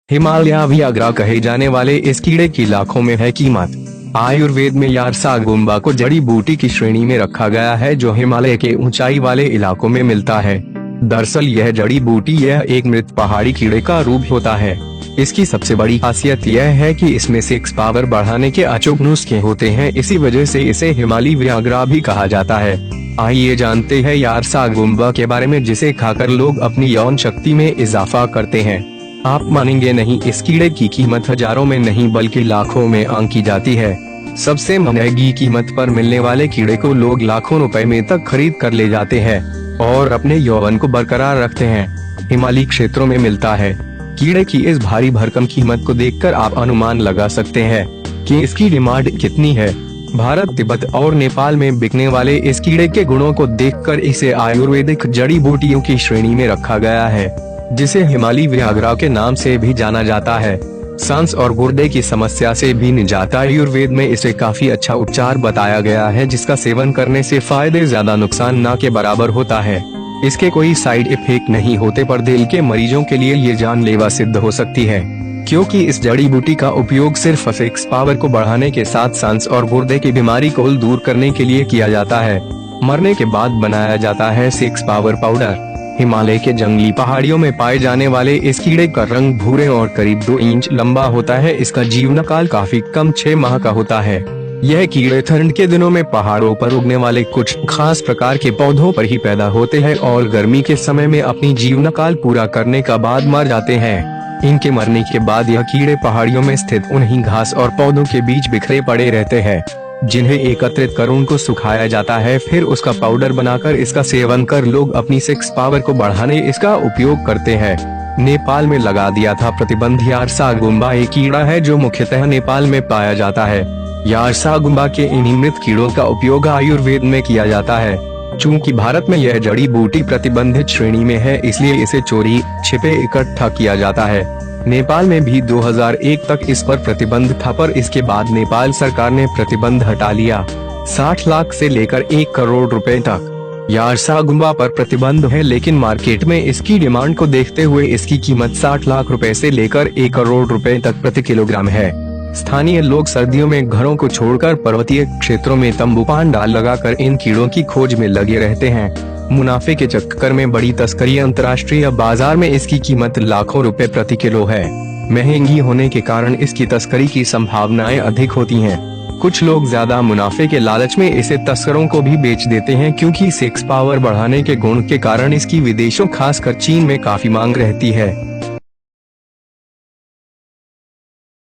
Himalaya Viagra कहे जाने वाले इस कीड़े की लाखों में है कीमत। आयुर्वेद में यारसागुम्बा को जड़ी बूटी की श्रेणी में रखा गया है, जो हिमालय के ऊंचाई वाले इलाकों में मिलता है। दरअसल यह जड़ी बूटी यह एक मृत पहाड़ी कीड़े का रूप होता है। इसकी सबसे बड़ी खासियत यह है कि इसमें सेक्स पावर बढ़ाने के अचूक नुस्खे होते हैं, इसी वजह से इसे हिमालय वियाग्रा भी कहा जाता है। आइए जानते हैं यारसागुम्बा के बारे में, जिसे खाकर लोग अपनी यौन शक्ति में इजाफा करते हैं। आप मानेंगे नहीं, इस कीड़े की कीमत हजारों में नहीं बल्कि लाखों में आंकी जाती है। सबसे महंगी कीमत पर मिलने वाले कीड़े को लोग लाखों रुपए में तक खरीद कर ले जाते हैं और अपने यौवन को बरकरार रखते हैं। हिमालयी क्षेत्रों में मिलता है। कीड़े की इस भारी भरकम कीमत को देखकर आप अनुमान लगा सकते हैं कि इसकी डिमांड कितनी है। भारत, तिब्बत और नेपाल में बिकने वाले इस कीड़े के गुणों को देखकर इसे आयुर्वेदिक जड़ी बूटियों की श्रेणी में रखा गया है, जिसे हिमालय वियाग्रा के नाम से भी जाना जाता है। सांस और गुर्दे की समस्या से भी निजात आयुर्वेद में इसे काफी अच्छा उपचार बताया गया है, जिसका सेवन करने से फायदे ज्यादा नुकसान ना के बराबर होता है। इसके कोई साइड इफेक्ट नहीं होते, पर दिल के मरीजों के लिए ये जानलेवा सिद्ध हो सकती है, क्योंकि इस जड़ी बूटी का उपयोग सिर्फ सेक्स पावर को बढ़ाने के साथ सांस और गुर्दे की बीमारी को दूर करने के लिए किया जाता है। मरने के बाद बनाया जाता है सेक्स पावर पाउडर। हिमालय के जंगली पहाड़ियों में पाए जाने वाले इस कीड़े का रंग भूरे और करीब 2 इंच लंबा होता है। इसका जीवन काल काफी कम 6 माह का होता है। यह कीड़े ठंड के दिनों में पहाड़ों पर उगने वाले कुछ खास प्रकार के पौधों पर ही पैदा होते हैं और गर्मी के समय में अपनी जीवन काल पूरा करने का बाद मर जाते हैं। इनके मरने के बाद यह कीड़े पहाड़ियों में स्थित उन्हीं घास और पौधों के बीच बिखरे पड़े रहते हैं, जिन्हें एकत्रित कर उनको सुखाया जाता है। फिर उसका पाउडर बनाकर इसका सेवन कर लोग अपनी सेक्स पावर को बढ़ाने इसका उपयोग करते हैं। नेपाल में लगा दिया था प्रतिबंध। यारसागुम्बा एक कीड़ा है जो मुख्यतः नेपाल में पाया जाता है। यारसागुम्बा के इन्हीं मृत कीड़ों का उपयोग आयुर्वेद में किया जाता है। चूँकि भारत में यह जड़ी बूटी प्रतिबंधित श्रेणी में है, इसलिए इसे चोरी छिपे इकट्ठा किया जाता है। नेपाल में भी 2001 तक इस पर प्रतिबंध था, पर इसके बाद नेपाल सरकार ने प्रतिबंध हटा लिया। 60 लाख से लेकर 1 करोड़ रुपए तक यारसागुम्बा पर प्रतिबंध है, लेकिन मार्केट में इसकी डिमांड को देखते हुए इसकी कीमत 60 लाख रुपए से लेकर 1 करोड़ रुपए तक प्रति किलोग्राम है। स्थानीय लोग सर्दियों में घरों को छोड़कर पर्वतीय क्षेत्रों में तंबू पांडाल लगाकर इन कीड़ों की खोज में लगे रहते हैं। मुनाफे के चक्कर में बड़ी तस्करी अंतर्राष्ट्रीय बाजार में इसकी कीमत लाखों रुपए प्रति किलो है। महंगी होने के कारण इसकी तस्करी की संभावनाएं अधिक होती हैं। कुछ लोग ज्यादा मुनाफे के लालच में इसे तस्करों को भी बेच देते हैं, क्योंकि सेक्स पावर बढ़ाने के गुण के कारण इसकी विदेशों खासकर चीन में काफी मांग रहती है।